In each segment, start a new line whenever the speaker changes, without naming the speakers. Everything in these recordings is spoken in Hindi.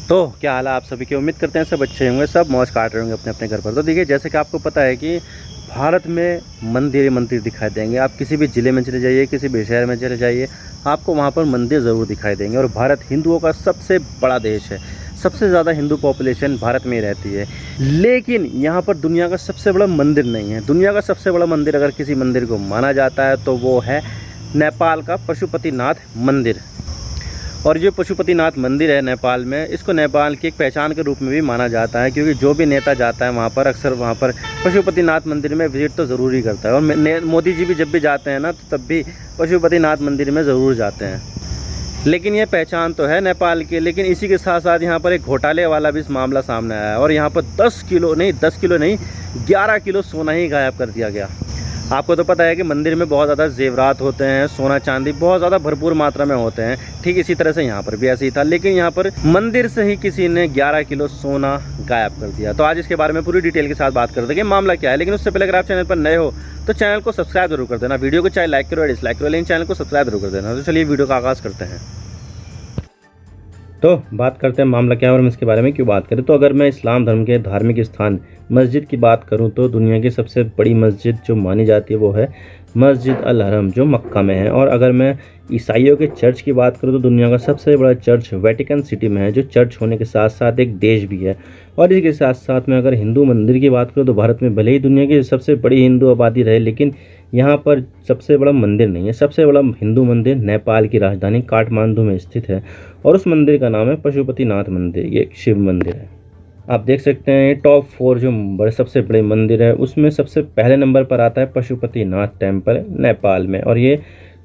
तो क्या हाल है आप सभी की। उम्मीद करते हैं सब अच्छे होंगे, सब मौज काट रहे होंगे अपने अपने घर पर। तो देखिए, जैसे कि आपको पता है कि भारत में मंदिर ही मंदिर दिखाई देंगे। आप किसी भी ज़िले में चले जाइए, किसी भी शहर में चले जाइए, आपको वहाँ पर मंदिर ज़रूर दिखाई देंगे। और भारत हिंदुओं का सबसे बड़ा देश है, सबसे ज़्यादा हिंदू पॉपुलेशन भारत में ही रहती है। लेकिन यहाँ पर दुनिया का सबसे बड़ा मंदिर नहीं है। दुनिया का सबसे बड़ा मंदिर अगर किसी मंदिर को माना जाता है तो वो है नेपाल का पशुपतिनाथ मंदिर। और जो पशुपतिनाथ मंदिर है नेपाल में, इसको नेपाल की एक पहचान के रूप में भी माना जाता है, क्योंकि जो भी नेता जाता है वहाँ पर अक्सर वहाँ पर पशुपतिनाथ मंदिर में विजिट तो ज़रूर ही करता है। और मोदी जी भी जब भी जाते हैं ना, तो तब भी पशुपतिनाथ मंदिर में ज़रूर जाते हैं। लेकिन ये पहचान तो है नेपाल की, लेकिन इसी के साथ साथ यहाँ पर एक घोटाले वाला भी मामला सामने आया है। और यहाँ पर 10 किलो नहीं 11 किलो सोना ही गायब कर दिया गया। आपको तो पता है कि मंदिर में बहुत ज़्यादा जेवरात होते हैं, सोना चांदी बहुत ज़्यादा भरपूर मात्रा में होते हैं। ठीक इसी तरह से यहाँ पर भी ऐसे ही था, लेकिन यहाँ पर मंदिर से ही किसी ने 11 किलो सोना गायब कर दिया। तो आज इसके बारे में पूरी डिटेल के साथ बात करते हैं कि मामला क्या है। लेकिन उससे पहले अगर आप चैनल पर नए हो तो चैनल को सब्सक्राइब जरूर कर देना। वीडियो को चाहे लाइक करो या डिसलाइक करो, लेकिन चैनल को सब्सक्राइब जरूर कर देना। तो चलिए वीडियो का आगाज़ करते हैं। तो बात करते हैं मामला क्या है और हम इसके बारे में क्यों बात करें। तो अगर मैं इस्लाम धर्म के धार्मिक स्थान मस्जिद की बात करूं तो दुनिया की सबसे बड़ी मस्जिद जो मानी जाती है वो है मस्जिद अल हरम, जो मक्का में है। और अगर मैं ईसाइयों के चर्च की बात करूं तो दुनिया का सबसे बड़ा चर्च वेटिकन सिटी में है, जो चर्च होने के साथ साथ एक देश भी है। और इसके साथ साथ में अगर हिंदू मंदिर की बात करूं तो भारत में भले ही दुनिया की सबसे बड़ी हिंदू आबादी रहे, लेकिन यहाँ पर सबसे बड़ा मंदिर नहीं है। सबसे बड़ा हिंदू मंदिर नेपाल की राजधानी काठमांडू में स्थित है, और उस मंदिर का नाम है पशुपतिनाथ मंदिर। ये एक शिव मंदिर है। आप देख सकते हैं टॉप 4 जो सबसे बड़े मंदिर है उसमें सबसे पहले नंबर पर आता है पशुपतिनाथ टेम्पल नेपाल में, और ये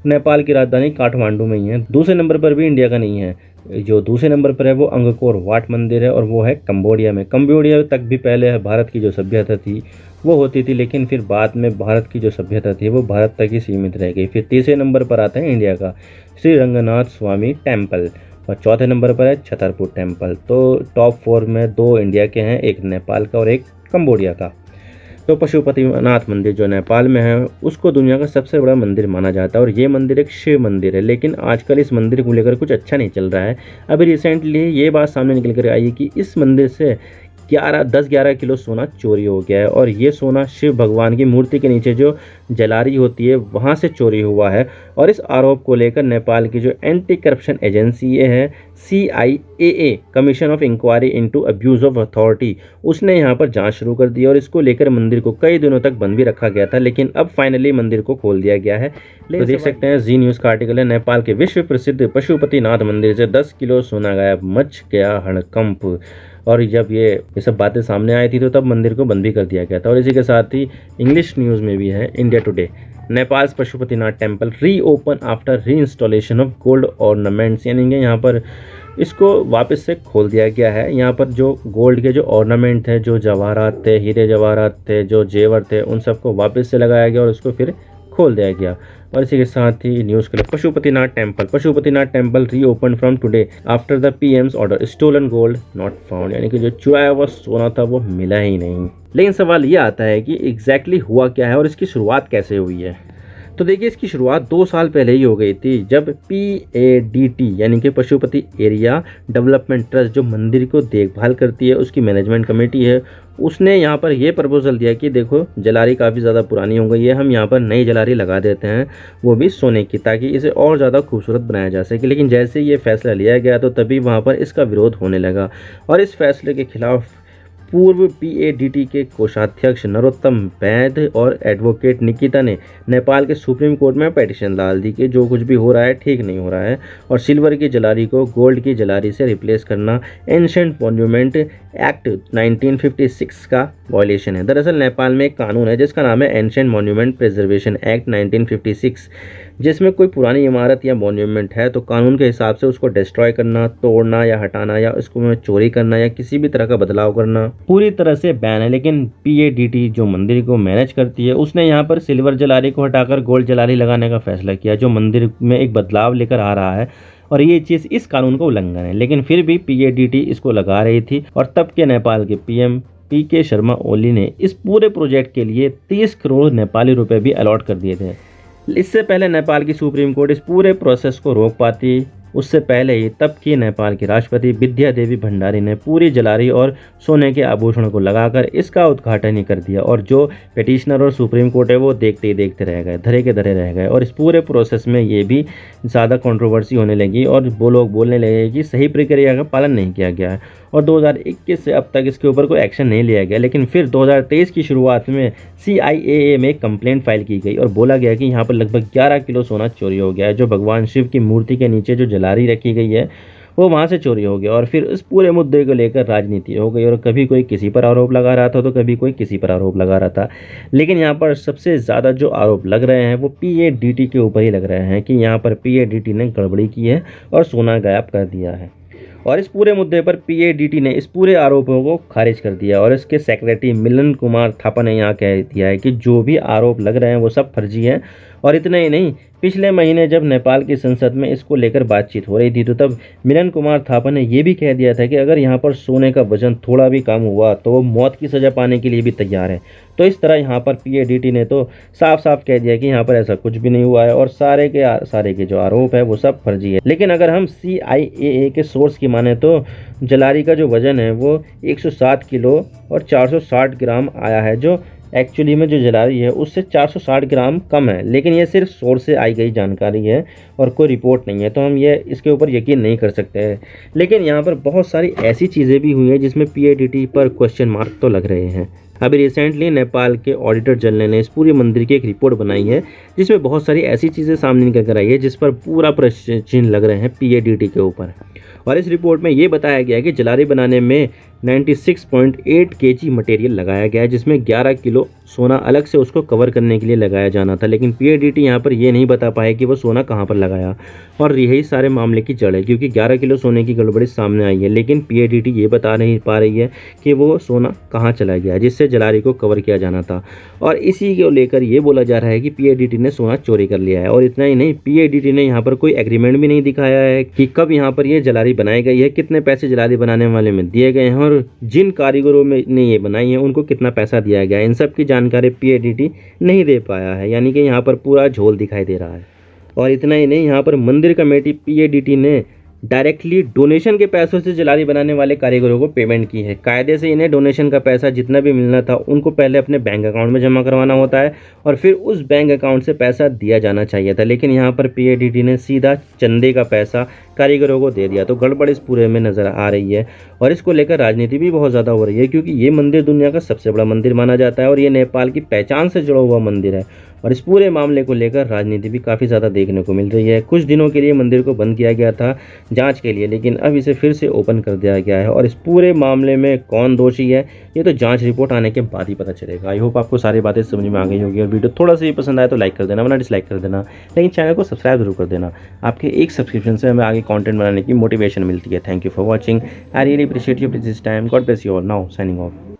नेपाल की राजधानी काठमांडू में ही है। दूसरे नंबर पर भी इंडिया का नहीं है। जो दूसरे नंबर पर है वो अंगकोर वाट मंदिर है, और वो है कंबोडिया में। कंबोडिया तक भी पहले भारत की जो सभ्यता थी वो होती थी, लेकिन फिर बाद में भारत की जो सभ्यता थी वो भारत तक ही सीमित रह गई। फिर तीसरे नंबर पर आता है इंडिया का श्री रंगनाथ स्वामी टेम्पल, और चौथे नंबर पर है छतरपुर टेम्पल। तो टॉप 4 में 2 इंडिया के हैं, एक नेपाल का और एक कंबोडिया का। तो पशुपतिनाथ मंदिर जो नेपाल में है उसको दुनिया का सबसे बड़ा मंदिर माना जाता है, और ये मंदिर एक शिव मंदिर है। लेकिन आजकल इस मंदिर को लेकर कुछ अच्छा नहीं चल रहा है। अभी रिसेंटली ये बात सामने निकल कर आई है कि इस मंदिर से 10-11 किलो सोना चोरी हो गया है, और ये सोना शिव भगवान की मूर्ति के नीचे जो जलारी होती है वहाँ से चोरी हुआ है। और इस आरोप को लेकर नेपाल की जो एंटी करप्शन एजेंसी ये है CIAA, commission of inquiry into abuse of authority, उसने यहाँ पर जांच शुरू कर दी। और इसको लेकर मंदिर को कई दिनों तक बंद भी रखा गया था, लेकिन अब फाइनली मंदिर को खोल दिया गया है। तो देख सकते हैं जी न्यूज़ का आर्टिकल है, नेपाल के विश्व प्रसिद्ध पशुपतिनाथ मंदिर से 10 किलो सोना गायब, मच गया हड़कंप। और जब ये सब बातें सामने आई थी तो तब मंदिर को बंद भी कर दिया गया था। और इसी के साथ ही इंग्लिश न्यूज़ में भी है, India today, Nepal Pashupatinath temple री ओपन आफ्टर री इंस्टॉलेशन ऑफ गोल्ड ऑर्नामेंट्स, यानी कि यहाँ पर इसको वापस से खोल दिया गया है। यहाँ पर जो गोल्ड के जो ऑर्नामेंट थे, जो जवाहरात थे, हीरे जवाहरात थे, जो जेवर थे, उन सबको वापस से लगाया गया और उसको फिर खोल दिया गया। और इसी के साथ ही न्यूज़ के लिए Pashupatinath temple reopen from today after the PM's order, stolen gold not found, यानी कि जो चुराया हुआ सोना था वो मिला ही नहीं। लेकिन सवाल ये आता है कि एग्जैक्टली हुआ क्या है और इसकी शुरुआत कैसे हुई है। तो देखिए, इसकी शुरुआत 2 साल पहले ही हो गई थी, जब PADT यानी कि पशुपति एरिया डेवलपमेंट ट्रस्ट, जो मंदिर को देखभाल करती है, उसकी मैनेजमेंट कमेटी है, उसने यहाँ पर यह प्रपोजल दिया कि देखो जलारी काफ़ी ज़्यादा पुरानी हो गई है, हम यहाँ पर नई जलारी लगा देते हैं, वो भी सोने की, ताकि इसे और ज़्यादा खूबसूरत बनाया जा सके। लेकिन जैसे ये फैसला लिया गया तो तभी वहाँ पर इसका विरोध होने लगा, और इस फैसले के खिलाफ पूर्व PADT के कोषाध्यक्ष नरोत्तम बैद और एडवोकेट निकिता ने नेपाल के सुप्रीम कोर्ट में पिटीशन डाल दी कि जो कुछ भी हो रहा है ठीक नहीं हो रहा है, और सिल्वर की जलारी को गोल्ड की जलारी से रिप्लेस करना एंशिएंट मॉन्यूमेंट एक्ट 1956 का वायलेशन है। दरअसल नेपाल में एक कानून है जिसका नाम है एंशिएंट मॉन्यूमेंट प्रिजर्वेशन एक्ट 1956, जिसमें कोई पुरानी इमारत या मॉन्यूमेंट है तो कानून के हिसाब से उसको डिस्ट्रॉय करना, तोड़ना या हटाना, या उसको चोरी करना या किसी भी तरह का बदलाव करना पूरी तरह से बैन है। लेकिन PADT जो मंदिर को मैनेज करती है उसने यहाँ पर सिल्वर जलारी को हटाकर गोल्ड जलारी लगाने का फैसला किया, जो मंदिर में एक बदलाव लेकर आ रहा है, और ये चीज़ इस कानून का उल्लंघन है। लेकिन फिर भी PADT इसको लगा रही थी, और तब के नेपाल के PM PK शर्मा ओली ने इस पूरे प्रोजेक्ट के लिए 30 करोड़ नेपाली रुपए भी अलॉट कर दिए थे। इससे पहले नेपाल की सुप्रीम कोर्ट इस पूरे प्रोसेस को रोक पाती, उससे पहले ही तब की नेपाल की राष्ट्रपति विद्या देवी भंडारी ने पूरी जलारी और सोने के आभूषण को लगाकर इसका उद्घाटन ही कर दिया, और जो पिटिशनर और सुप्रीम कोर्ट है वो देखते ही देखते रह गए, धरे के धरे रह गए। और इस पूरे प्रोसेस में ये भी ज़्यादा कंट्रोवर्सी होने लगी और वो लोग बोलने लगे कि सही प्रक्रिया का पालन नहीं किया गया है, और 2021 से अब तक इसके ऊपर कोई एक्शन नहीं लिया गया। लेकिन फिर 2023 की शुरुआत में CIAA में एक कंप्लेंट फाइल की गई और बोला गया कि यहाँ पर लगभग 11 किलो सोना चोरी हो गया है, जो भगवान शिव की मूर्ति के नीचे जो जलारी रखी गई है वो वहाँ से चोरी हो गया। और फिर इस पूरे मुद्दे को लेकर राजनीति हो गई और कभी कोई किसी पर आरोप लगा रहा था तो कभी कोई किसी पर आरोप लगा रहा था। लेकिन यहाँ पर सबसे ज़्यादा जो आरोप लग रहे हैं वो PADT के ऊपर ही लग रहे हैं कि यहाँ पर PADT ने गड़बड़ी की है और सोना गायब कर दिया है। और इस पूरे मुद्दे पर PADT ने इस पूरे आरोपों को खारिज कर दिया और इसके सेक्रेटरी मिलन कुमार थापा ने यहाँ कह दिया है कि जो भी आरोप लग रहे हैं वो सब फर्जी हैं। और इतना ही नहीं, पिछले महीने जब नेपाल की संसद में इसको लेकर बातचीत हो रही थी तो तब मिलन कुमार थापा ने ये भी कह दिया था कि अगर यहाँ पर सोने का वजन थोड़ा भी कम हुआ तो वो मौत की सज़ा पाने के लिए भी तैयार है। तो इस तरह यहाँ पर PADT ने तो साफ साफ कह दिया कि यहाँ पर ऐसा कुछ भी नहीं हुआ है और सारे के जो आरोप है वो सब फर्जी है। लेकिन अगर हम CIAA के सोर्स की माने तो जलारी का जो वजन है वो 107 किलो और 460 ग्राम आया है, जो एक्चुअली में जो जलारी है उससे 460 ग्राम कम है। लेकिन ये सिर्फ सोर्स से आई गई जानकारी है और कोई रिपोर्ट नहीं है, तो हम ये इसके ऊपर यकीन नहीं कर सकते हैं। लेकिन यहाँ पर बहुत सारी ऐसी चीज़ें भी हुई हैं जिसमें PADT पर क्वेश्चन मार्क तो लग रहे हैं। अभी रिसेंटली नेपाल के ऑडिटर जनरल ने इस पूरे मंदिर की एक रिपोर्ट बनाई है जिसमें बहुत सारी ऐसी चीज़ें सामने निकल कर आई है जिस पर पूरा प्रश्न चिन्ह लग रहे हैं PADT के ऊपर। और इस रिपोर्ट में ये बताया गया है कि जलारी बनाने में 96.8 kg मटेरियल लगाया गया है, जिसमें 11 किलो सोना अलग से उसको कवर करने के लिए लगाया जाना था। लेकिन PADT यहाँ पर ये नहीं बता पाए कि वो सोना कहाँ पर लगाया, और यही सारे मामले की जड़ है, क्योंकि 11 किलो सोने की गड़बड़ी सामने आई है। लेकिन PADT ये बता नहीं पा रही है कि वो सोना कहाँ चला गया जिससे जलारी को कवर किया जाना था। और इसी को लेकर ये बोला जा रहा है कि PADT ने सोना चोरी कर लिया है। और इतना ही नहीं, PADT ने यहाँ पर कोई एग्रीमेंट भी नहीं दिखाया है कि कब यहाँ पर ये जलारी बनाई गई है, कितने पैसे जलारी बनाने वाले में दिए गए हैं और जिन कारीगरों में ने ये बनाई है उनको कितना पैसा दिया गया है। इन सब की जानकारी PADT नहीं दे पाया है, यानी कि यहाँ पर पूरा झोल दिखाई दे रहा है। और इतना ही नहीं, यहाँ पर मंदिर कमेटी PADT ने डायरेक्टली डोनेशन के पैसों से जलारी बनाने वाले कारीगरों को पेमेंट की है। कायदे से इन्हें डोनेशन का पैसा जितना भी मिलना था उनको पहले अपने बैंक अकाउंट में जमा करवाना होता है और फिर उस बैंक अकाउंट से पैसा दिया जाना चाहिए था। लेकिन यहाँ पर PADT ने सीधा चंदे का पैसा कारीगरों को दे दिया। तो गड़बड़ इस पूरे में नज़र आ रही है और इसको लेकर राजनीति भी बहुत ज़्यादा हो रही है, क्योंकि ये मंदिर दुनिया का सबसे बड़ा मंदिर माना जाता है और ये नेपाल की पहचान से जुड़ा हुआ मंदिर है। और इस पूरे मामले को लेकर राजनीति भी काफ़ी ज़्यादा देखने को मिल रही है। कुछ दिनों के लिए मंदिर को बंद किया गया था जांच के लिए, लेकिन अब इसे फिर से ओपन कर दिया गया है। और इस पूरे मामले में कौन दोषी है ये तो जांच रिपोर्ट आने के बाद ही पता चलेगा। आई होप आपको सारी बातें समझ में आ गई होगी और वीडियो थोड़ा सा ही पसंद आए तो लाइक कर देना, वरना डिसलाइक कर देना। लेकिन चैनल को सब्सक्राइब जरूर कर देना। आपके एक सब्सक्रिप्शन से हमें आगे कंटेंट बनाने की मोटिवेशन मिलती है। Thank you for watching. I really appreciate you this time. God bless you all. Now signing off.